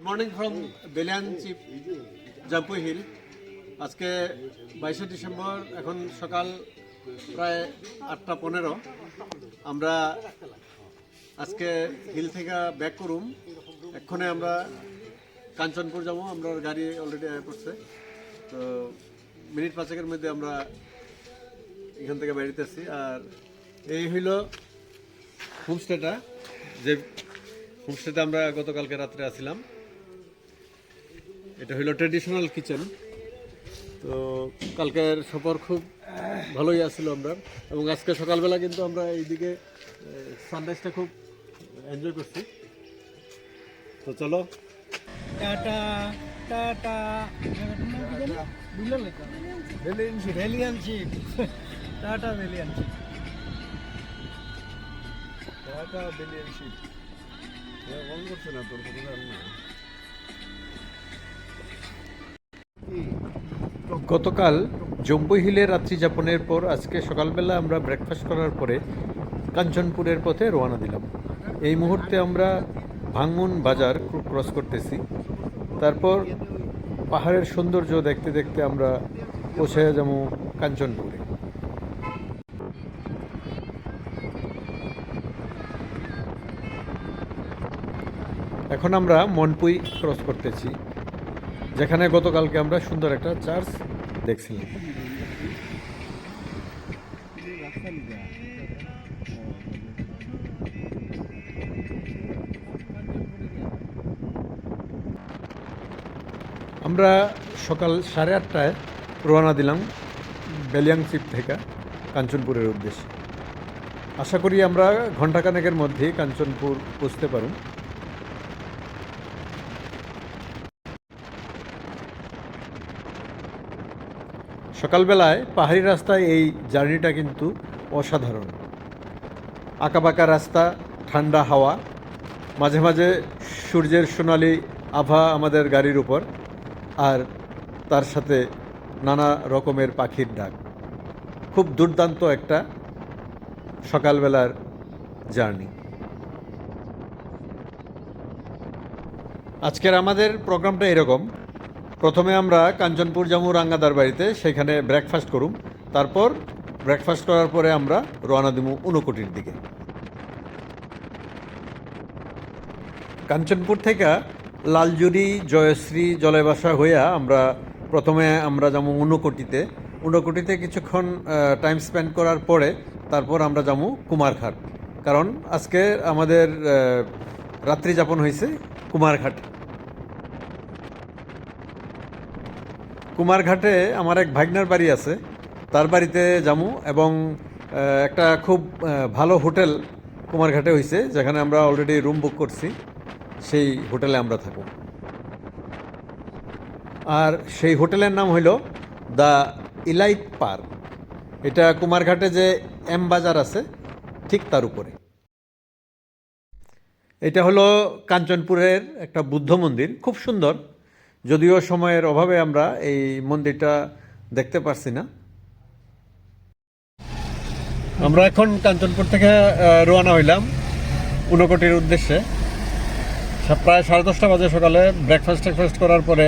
Morning from Betling Chhip Jampui hill. আজকে 22শে December, এখন সকাল প্রায় 8:15। আমরা আজকে হিল থেকে ব্যাক করুম। এক্ষণে আমরা কাঞ্চনপুর যাবো। আমরা গাড়ি অলরেডি পড়ছে, তো মিনিট 5-এর মধ্যে আমরা এখান থেকে বেরিতেছি। আর এই হইল হোমস্টেটা, যে হোমস্টেতে আমরা গতকালকে রাত্রে আসছিলাম। এটা হইল ট্রেডিশনাল কিচেন। তো কালকের সফর খুব ভালোই আসছিল আমরা, এবং আজকে সকালবেলা কিন্তু আমরা এইদিকে সানরাইজটা খুব এনজয় করছি। তো চলো, টাটা টাটা ভ্যালিয়ানশিপ টাটা ভ্যালিয়ানশিপ ফোন করছে না তোর না। গতকাল জম্বুই হিলে রাত্রি যাপনের পর আজকে সকালবেলা আমরা ব্রেকফাস্ট করার পরে কাঞ্চনপুরের পথে রওনা দিলাম। এই মুহূর্তে আমরা ভাঙমুন বাজার ক্রস করতেছি। তারপর পাহাড়ের সৌন্দর্য দেখতে দেখতে আমরা পৌঁছে যাবো কাঞ্চনপুরে। এখন আমরা মনপুই ক্রস করতেছি, যেখানে গতকালকে আমরা সুন্দর একটা চার্চ দেখছিলাম। আমরা সকাল 8:30টায় রওনা দিলাম বেলিয়াং চিপ থেকে কাঞ্চনপুরের উদ্দেশ্যে। আশা করি আমরা ঘণ্টাখানেকের মধ্যে কাঞ্চনপুর পৌঁছতে পারব। সকালবেলায় পাহাড়ি রাস্তায় এই জার্নিটা কিন্তু অসাধারণ। আঁকাবাঁকা রাস্তা, ঠান্ডা হাওয়া, মাঝে মাঝে সূর্যের সোনালি আভা আমাদের গাড়ির উপর, আর তার সাথে নানা রকমের পাখির ডাক। খুব দুর্দান্ত একটা সকালবেলার জার্নি। আজকের আমাদের প্রোগ্রামটা এরকম: প্রথমে আমরা কাঞ্চনপুর যাবো রাঙ্গাদার বাড়িতে, সেখানে ব্রেকফাস্ট করুম। তারপর ব্রেকফাস্ট করার পরে আমরা রওনা দিব ঊনকোটির দিকে। কাঞ্চনপুর থেকে লালজুরি, জয়শ্রী, জলেবাসা হইয়া আমরা প্রথমে যাবো ঊনকোটিতে। ঊনকোটিতে কিছুক্ষণ টাইম স্পেন্ড করার পরে তারপর আমরা যাবো কুমারঘাট, কারণ আজকে আমাদের রাত্রি যাপন হয়েছে কুমারঘাট। কুমারঘাটে আমার এক ভাগনার বাড়ি আছে, তার বাড়িতে যাবো, এবং একটা খুব ভালো হোটেল কুমারঘাটে হয়েছে, যেখানে আমরা অলরেডি রুম বুক করছি। সেই হোটেলে আমরা থাকব। আর সেই হোটেলের নাম হইল দ্য ইলাইট পার্ক। এটা কুমারঘাটে যে এম বাজার আছে ঠিক তার উপরে। এটা হলো কাঞ্চনপুরের একটা বুদ্ধ মন্দির, খুব সুন্দর। যদিও সময়ের অভাবে আমরা এই মন্দিরটা দেখতে পারছি না। আমরা এখন কাঞ্চনপুর থেকে রওনা হইলাম ঊনকোটির উদ্দেশ্যে। প্রায় 10:30 বাজে সকালে। ব্রেকফাস্ট করার পরে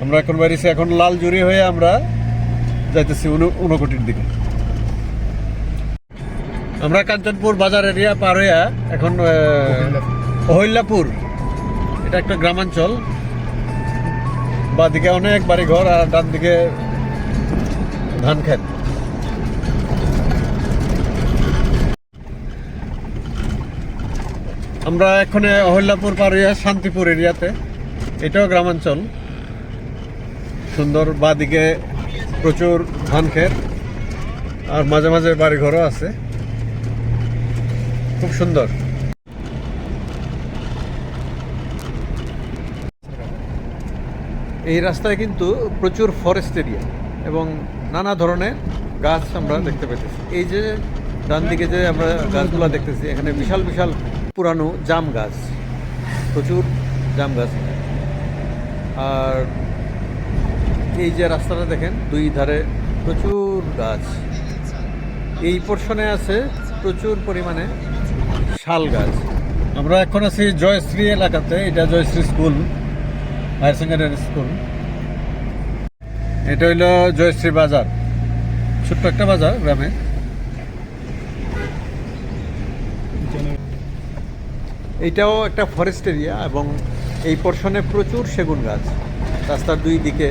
আমরা এখন বেরিয়েছি। এখন লালজুরি হয়ে আমরা যাইতেছি ঊনকোটির দিকে। আমরা কাঞ্চনপুর বাজার এরিয়া পার হইয়া এখন অহিল্লাপুর, এটা একটা গ্রামাঞ্চল। বাদিকে অনেক বাড়ি ঘর, আর ডান দিকে ধান ক্ষেত। আমরা এখানে অহিল্লাপুর পার হইয়া শান্তিপুর এরিয়াতে, এটাও গ্রামাঞ্চল সুন্দর। বাদিকে প্রচুর ধান ক্ষেত, আর মাঝে মাঝে বাড়ি ঘরও আছে, খুব সুন্দর। এই রাস্তায় কিন্তু প্রচুর ফরেস্ট এরিয়া এবং নানা ধরনের গাছ আমরা দেখতে পেতেছি। এই যে ডান দিকে যে আমরা গাছগুলো দেখতেছি, এখানে বিশাল বিশাল পুরানো জাম গাছ, প্রচুর জাম গাছ। আর এই যে রাস্তাটা দেখেন, দুই ধারে প্রচুর গাছ। এই পোর্শনে আছে প্রচুর পরিমাণে শাল গাছ। আমরা এখন আছি জয়শ্রী এলাকাতে, এটা Jayashree school. Higher secondary school. এটা হইল জয়শ্রী বাজার, ছোট্ট একটা বাজার গ্রামে। এইটাও একটা ফরেস্ট এরিয়া এবং এই পোর্শনে প্রচুর সেগুন গাছ, রাস্তার দুই দিকে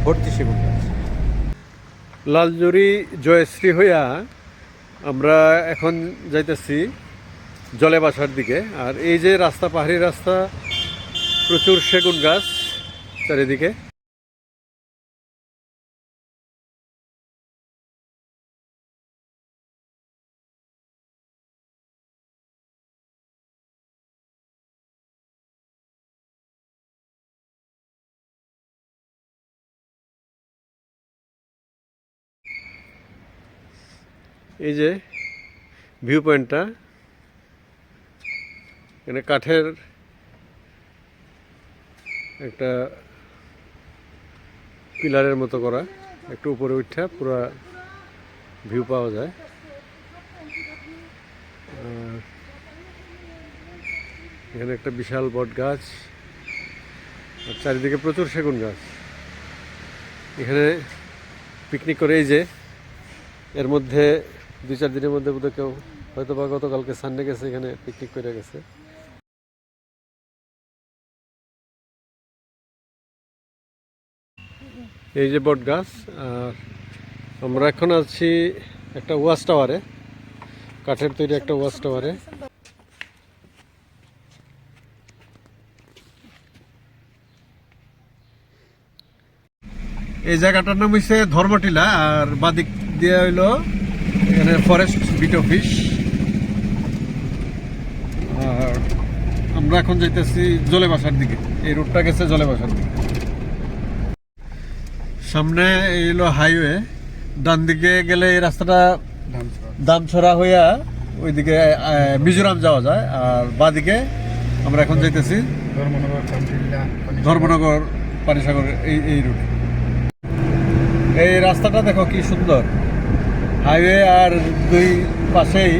ভর্তি সেগুন গাছ। লালজুরি জয়শ্রী হইয়া আমরা এখন যাইতেছি জলে বাসার দিকে। আর এই যে রাস্তা, পাহাড়ি রাস্তা, প্রচুর সেগুন গাছ চারিদিকে। এই যে ভিউ পয়েন্টটা, এখানে কাঠের একটা পিলারের মতো করা, একটু উপরে উঠা পুরো ভিউ পাওয়া যায়। আর এখানে একটা বিশাল বট গাছ, আর চারিদিকে প্রচুর সেগুন গাছ। এখানে পিকনিক করে, এই যে এর মধ্যে 2-4 দিনের মধ্যে বোধহয় কেউ হয়তো বা গতকালকে সানডে গেছে, এখানে পিকনিক করে গেছে। এই যে বট গাছ। আর আমরা এখন আছি একটা ওয়াচ টাওয়ারে, কাঠের তৈরি একটা ওয়াচ টাওয়ারে। এই জায়গাটার নাম হচ্ছে ধর্মটিলা, আর বাদিক দিয়ে হইলো এখানে ফরেস্ট বিট অফিস। আর আমরা এখন যাইতেছি জলে বাসার দিকে, এই রুটটা গেছে জলে বাসার দিকে। সামনে এই হলো হাইওয়ে, ডান দিকে গেলে এই রাস্তাটা দামছড়া হইয়া ওইদিকে মিজোরাম যাওয়া যায়। আর বাদিকে আমরা এখন যাইতেছি ধর্মনগর পানিসাগর, এই রুটে। এই রাস্তাটা দেখো কি সুন্দর, হাইওয়ে আর দুই পাশেই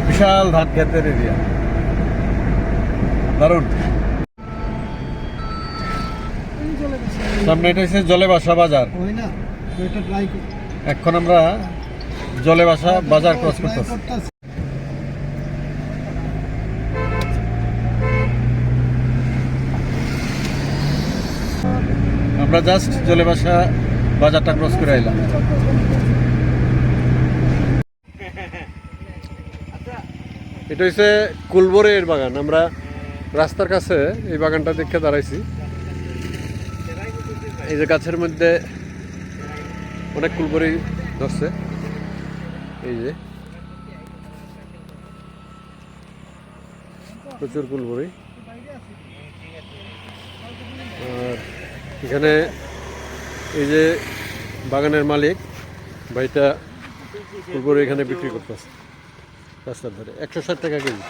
বিশাল ধান ক্ষেতের এরিয়া, দারুণ। সামনে এটা হচ্ছে জলেবাসা বাজার। এখন আমরা জলেবাসা বাজার ক্রস করতেছি। আমরা জাস্ট জলেবাসা বাজারটা ক্রস করে আইলাম। এটা হচ্ছে কুলবরের বাগান। আমরা রাস্তার কাছে এই বাগানটা দেখে দাঁড়াইছি। এই যে গাছের মধ্যে অনেক কুলবরি ধরছে, এই যে প্রচুর কুলবরি। আর এখানে এই যে বাগানের মালিক ভাইটা কুলবরি এখানে বিক্রি করতেছে রাস্তার ধারে, 160 টাকা কেজি।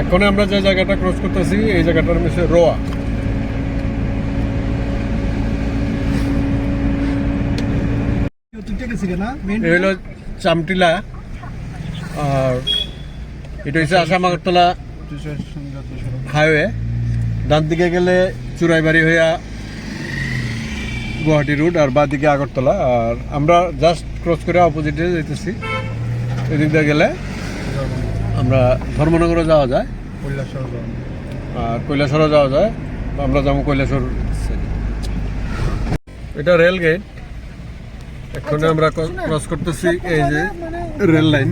এখন আমরা যে জায়গাটা ক্রস করতেছি এই জায়গাটার নাম হচ্ছে রোয়া। এই হলো চামটিলা, আর এটা হচ্ছে আসাম আগরতলা হাইওয়ে। ডান দিকে গেলে চুরাইবাড়ি হইয়া গুয়াহাটি রুট, আর বাঁ দিকে আগরতলা। আর আমরা জাস্ট ক্রস করে অপোজিটে যেতেছি। এদিক দিয়ে গেলে আমরা ধর্মনগরে যাওয়া যায়, আর কৈলাসরও যাওয়া যায়। আমরা যাবো কৈলাসর। এটা রেল গেট। এখন আমরা ক্রস করতেছি এই যে রেল লাইন।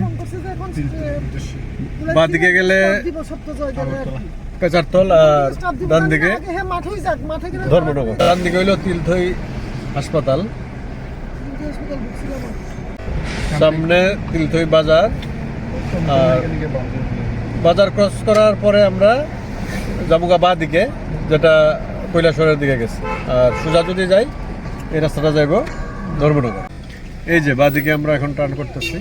বাঁ দিকে গেলে পেচারতল, আর ডান দিকে ধর্মনগর। ডান দিকে হইল তিলথই হাসপাতাল, সামনে তিলথই বাজার। আর বাজার ক্রস করার পরে আমরা যাবো বাঁ দিকে, যেটা কৈলাসরের দিকে গেছে। আর সোজা যদি যাই এই রাস্তাটা যাইব ধর্মনগর। এই যে বাঁ দিকে আমরা এখন টার্ন করতেছি,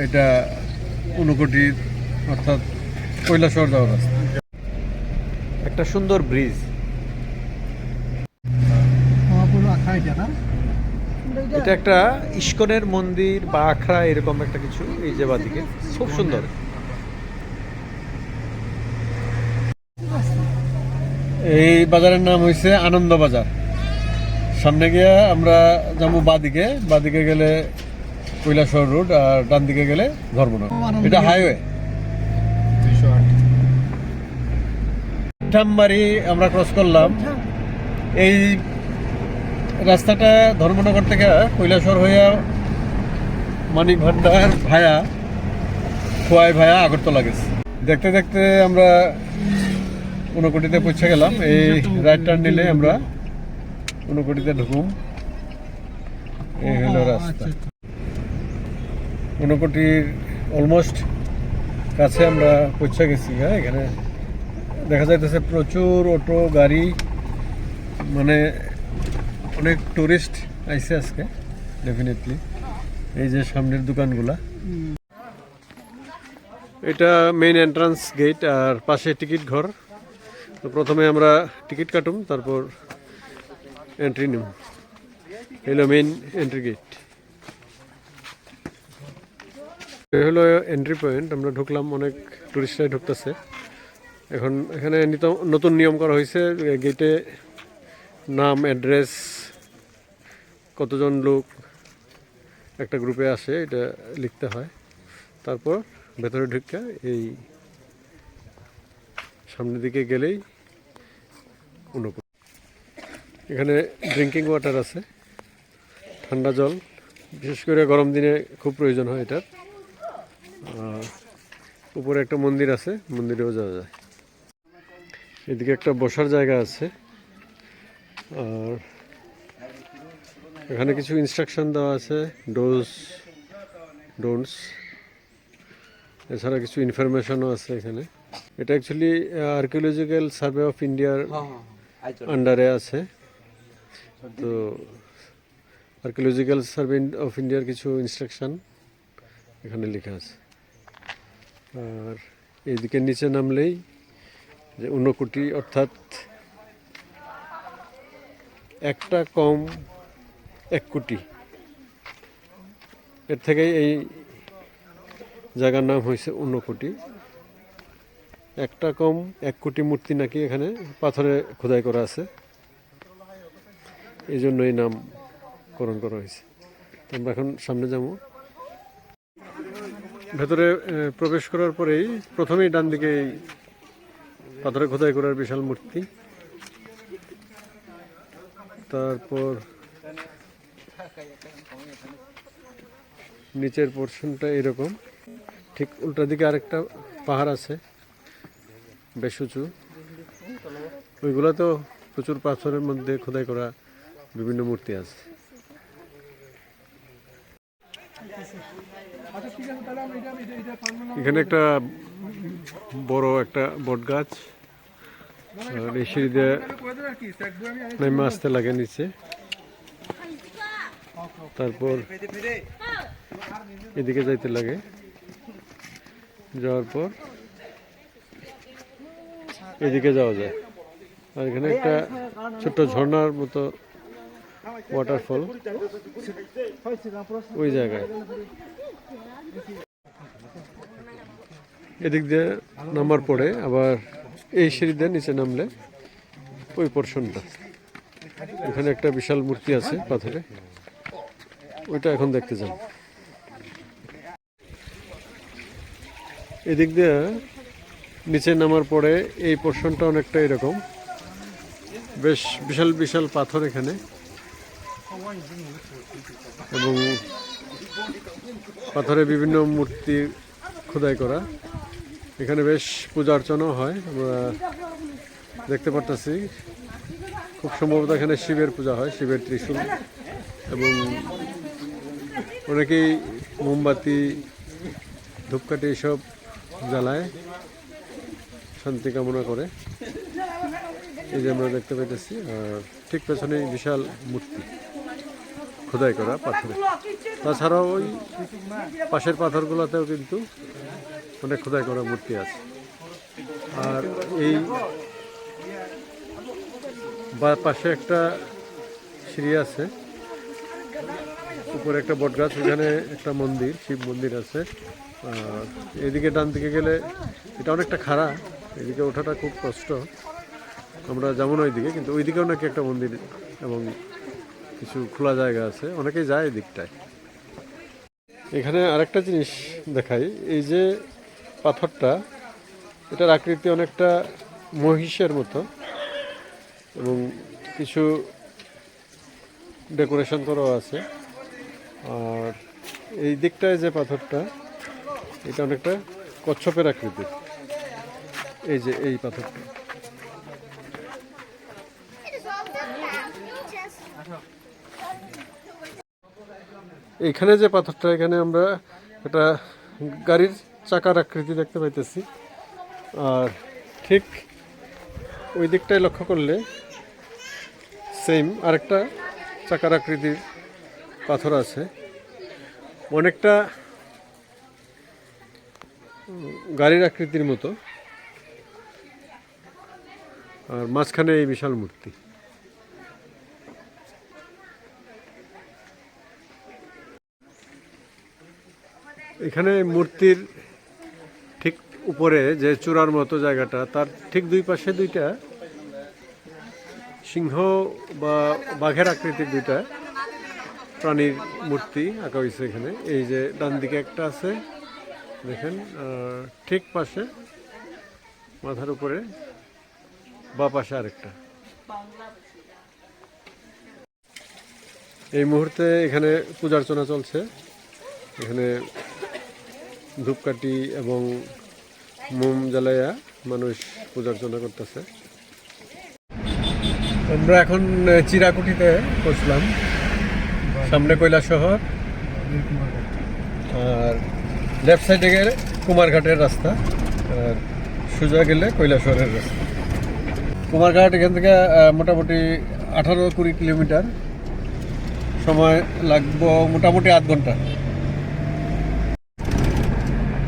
এটা ঊনকোটি অর্থাৎ কৈলাসর যাওয়ার রাস্তা। একটা সুন্দর ব্রিজ। এটা একটা ইস্কনের মন্দির বা আখড়া, এরকম একটা কিছু। এই যে বাদিকে খুব সুন্দর। এই বাজারের নাম হয়েছে আনন্দ বাজার। সামনে গিয়ে আমরা যাবো বাদিকে গেলে কৈলাসহর রোড, আর ডান দিকে গেলে ধর্মনগর। এটা হাইওয়ে। ঠামবাড়ি আমরা ক্রস করলাম। এই রাস্তাটা ধর্মনগর থেকে কৈলাসহর হয়ে মানিক ভান্ডার ভায়া খোয়াই ভায়া আগরতলা গেছে। দেখতে দেখতে আমরা ঊনকোটিতে পৌঁছে গেলাম। এই রাইট টার্ন নিলে আমরা ঊনকোটিতে ঢুকুম। এই হলো রাস্তা। ঊনকোটির অলমোস্ট কাছে আমরা পৌঁছে গেছি। হ্যাঁ, এখানে দেখা যাইতেছে প্রচুর অটো গাড়ি, মানে অনেক টুরিস্ট আইছে আজকে ডেফিনেটলি। এই যে সামনের দোকানগুলা, এটা মেইন এন্ট্রান্স গেট আর পাশে টিকিট ঘর। তো প্রথমে আমরা টিকিট কাটুম, তারপর এন্ট্রি নিম। হলো মেইন এন্ট্রি গেট। এই হলো এন্ট্রি পয়েন্ট। আমরা ঢুকলাম, অনেক টুরিস্টরাই ঢুকতেছে এখন। এখানে নতুন নিয়ম করা হয়েছে, গেটে নাম, অ্যাড্রেস, কতজন লোক একটা গ্রুপে আসে এটা লিখতে হয়। তারপর ভেতরে ঢুকে এই সামনের দিকে গেলেই ঊনকোটি। এখানে ড্রিঙ্কিং ওয়াটার আছে, ঠান্ডা জল, বিশেষ করে গরম দিনে খুব প্রয়োজন হয় এটার। উপরে একটা মন্দির আছে, মন্দিরেও যাওয়া যায়। এদিকে একটা বসার জায়গা আছে, আর এখানে কিছু ইনস্ট্রাকশন দেওয়া আছে, ডোজ ডোন্টস। এছাড়া কিছু ইনফরমেশনও আছে এখানে। এটা অ্যাকচুয়ালি আর্কিওলজিক্যাল সার্ভে অফ ইন্ডিয়ার আন্ডারে আছে। তো আর্কিওলজিক্যাল সার্ভে অফ ইন্ডিয়ার কিছু ইনস্ট্রাকশন এখানে লেখা আছে। আর এইদিকে নিচে নামলেই যে ঊনকোটি, অর্থাৎ একটা কম 1 কোটি, এর থেকেই এই জায়গার নাম হয়েছে ঊনকোটি। একটা কম 1 কোটি মূর্তি নাকি এখানে পাথরে খোদাই করা আছে, এই জন্য এই নামকরণ করা হয়েছে। তো আমরা এখন সামনে যাবো। ভেতরে প্রবেশ করার পরেই প্রথমেই ডান দিকে এই পাথরে খোদাই করার বিশাল মূর্তি। তারপর নিচের পোর্শনটা এরকম, ঠিক উল্টা দিকে আরেকটা পাহাড় আছে বেশ উঁচু। ওইগুলো তো প্রচুর পাথরের মধ্যে খোদাই করা বিভিন্ন মূর্তি আছে। এখানে একটা বড় একটা বট গাছ, আর এই সিঁড়ি দিয়ে নেমে আসতে লাগে নিচে। তারপর এদিকে যাইতে লাগে, যাওয়ার পর এদিকে যাওয়া যায়। আর এখানে একটা ছোট্ট ঝর্ণার মতো ওয়াটারফল ওই জায়গায়। এদিক দিয়ে নামার পরে আবার এই সিঁড়ি দিয়ে নিচে নামলে ওই পোর্শনটা, এখানে একটা বিশাল মূর্তি আছে পাথরে, ওইটা এখন দেখতে যান। এদিক দিয়ে নিচে নামার পরে এই পোর্শনটা অনেকটা এরকম, বেশ বিশাল বিশাল পাথর এখানে, এবং পাথরে বিভিন্ন মূর্তি খোদাই করা। এখানে বেশ পূজা অর্চনাও হয়, আমরা দেখতে পারতেছি। খুব সম্ভবত এখানে শিবের পূজা হয়, শিবের ত্রিশূল, এবং অনেকেই মোমবাতি, ধূপকাঠি এসব জ্বালায়, শান্তি কামনা করে। এই যে আমরা দেখতে পাইতেছি, আর ঠিক পেছনে বিশাল মূর্তি খোদাই করা পাথরে। তাছাড়াও ওই পাশের পাথরগুলোতেও কিন্তু অনেক খোদাই করা মূর্তি আছে। আর এই পাশে একটা সিঁড়ি আছে, উপরে একটা বট গাছ, ওখানে একটা মন্দির, শিব মন্দির আছে। আর এদিকে ডান দিকে গেলে এটা অনেকটা খাড়া, এদিকে ওঠাটা খুব কষ্ট। আমরা যেমন ওইদিকে, কিন্তু ওইদিকেও নাকি একটা মন্দির এবং কিছু খোলা জায়গা আছে, অনেকেই যায় এই দিকটায়। এখানে আরেকটা জিনিস দেখাই, এই যে পাথরটা, এটার আকৃতি অনেকটা মহিষের মতো এবং কিছু ডেকোরেশন করাও আছে। আর এই দিকটায় যে পাথরটা, এটা অনেকটা কচ্ছপের আকৃতির। এই যে এই পাথরটা, এইখানে যে পাথরটা, এখানে আমরা একটা গাড়ির চাকার আকৃতি দেখতে পাইতেছি। আর ঠিক ওই দিকটায় লক্ষ্য করলে সেম আরেকটা চাকার আকৃতির পাথর আছে, অনেকটা গাড়ির আকৃতির মতো। আর মাঝখানে এই বিশাল মূর্তি। এখানে মূর্তির ঠিক উপরে যে চূড়ার মতো জায়গাটা, তার ঠিক দুই পাশে দুইটা সিংহ বা বাঘের আকৃতির দুইটা প্রাণীর মূর্তি আঁকা হয়েছে এখানে। এই যে ডান দিকে একটা আছে দেখেন, ঠিক পাশে মাথার উপরে বা পাশে আরেকটা। এই মুহূর্তে এখানে পূজা অর্চনা চলছে। এখানে ধূপকাঠি এবং মোম জ্বালাইয়া মানুষ পূজা অর্চনা করতেছে। আমরা এখন চিরাকুটিতে পৌঁছলাম, সামনে কৈলাসহর, আর লেফট সাইডে গেলে কুমারঘাটের রাস্তা, আর সোজা গেলে কৈলাসহরের রাস্তা। কুমারঘাট এখান থেকে মোটামুটি 18-20 কিলোমিটার, সময় লাগবে মোটামুটি 8 ঘন্টা।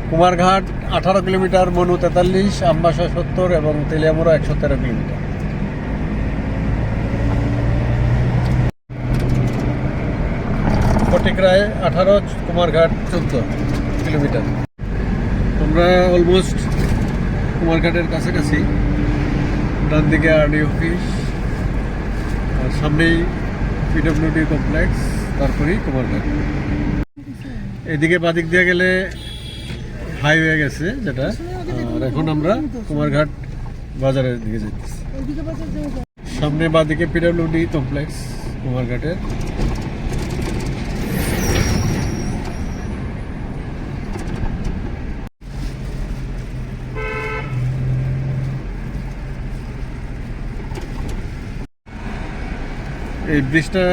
কুমারঘাট 18 কিলোমিটার, মনু 43, আমবাসা 70 এবং তেলিয়ামুড়া 113 কিলোমিটার। ফটিকরায় 18, কুমারঘাট 14 কিলোমিটার। আমরা অলমোস্ট কুমারঘাটের কাছাকাছি। ডান দিকে আরডি অফিস, আর সামনেই পিডব্লিউডি কমপ্লেক্স, তারপরেই কুমারঘাট। এদিকে বাদিক দিয়ে গেলে হাইওয়ে গেছে যেটা, আর এখন আমরা কুমারঘাট বাজারের দিকে যেতেছি। সামনে বাদিকে পিডব্লিউডি কমপ্লেক্স কুমারঘাটের। এই ব্রিজটা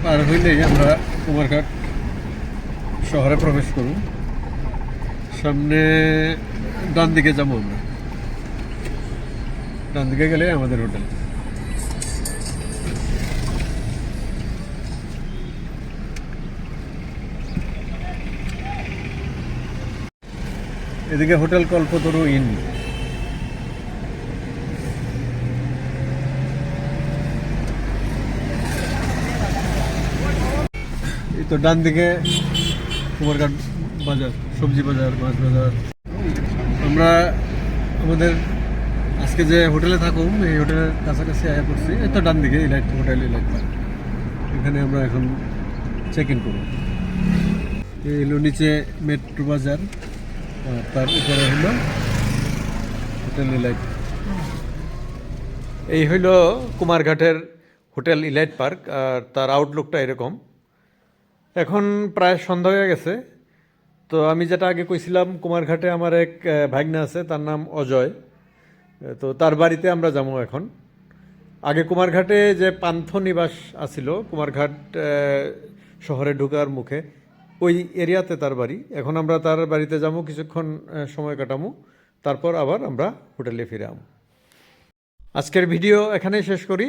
পার হইলেই আমরা কুমারঘাট শহরে প্রবেশ করব। সামনে ডান দিকে যাবো আমরা, ডান দিকে গেলে আমাদের হোটেল। এদিকে হোটেল কল্পতরু ইন। এই তো ডান দিকে কুমারঘাট বাজার, সবজি বাজার, মাছ বাজার। আমরা আমাদের আজকে যে হোটেলে থাকুম, এই হোটেলের কাছাকাছি আয়া করছি। এই তো ডান দিকে ইলাইট হোটেল, ইলাইট পার্ক। এখানে আমরা এখন চেক ইন করব। এই হলো নিচে মেট্রো বাজার, আর তার উপরে হলো হোটেল ইলাইট। এই হইল কুমারঘাটের হোটেল ইলাইট পার্ক, আর তার আউটলুকটা এরকম। এখন প্রায় সন্ধ্যা হয়ে গেছে। তো আমি যেটা আগে কইছিলাম, কুমারঘাটে আমার এক ভাগ্না আছে, তার নাম অজয়। তো তার বাড়িতে আমরা যাবো এখন। আগে কুমারঘাটে যে পান্থনিবাস আছিল, কুমারঘাট শহরে ঢোকার মুখে, ওই এরিয়াতে তার বাড়ি। এখন আমরা তার বাড়িতে যাবো, কিছুক্ষণ সময় কাটাবো, তারপর আবার আমরা হোটেলে ফিরে আসবো। আজকের ভিডিও এখানেই শেষ করি।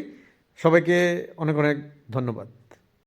সবাইকে অনেক অনেক ধন্যবাদ।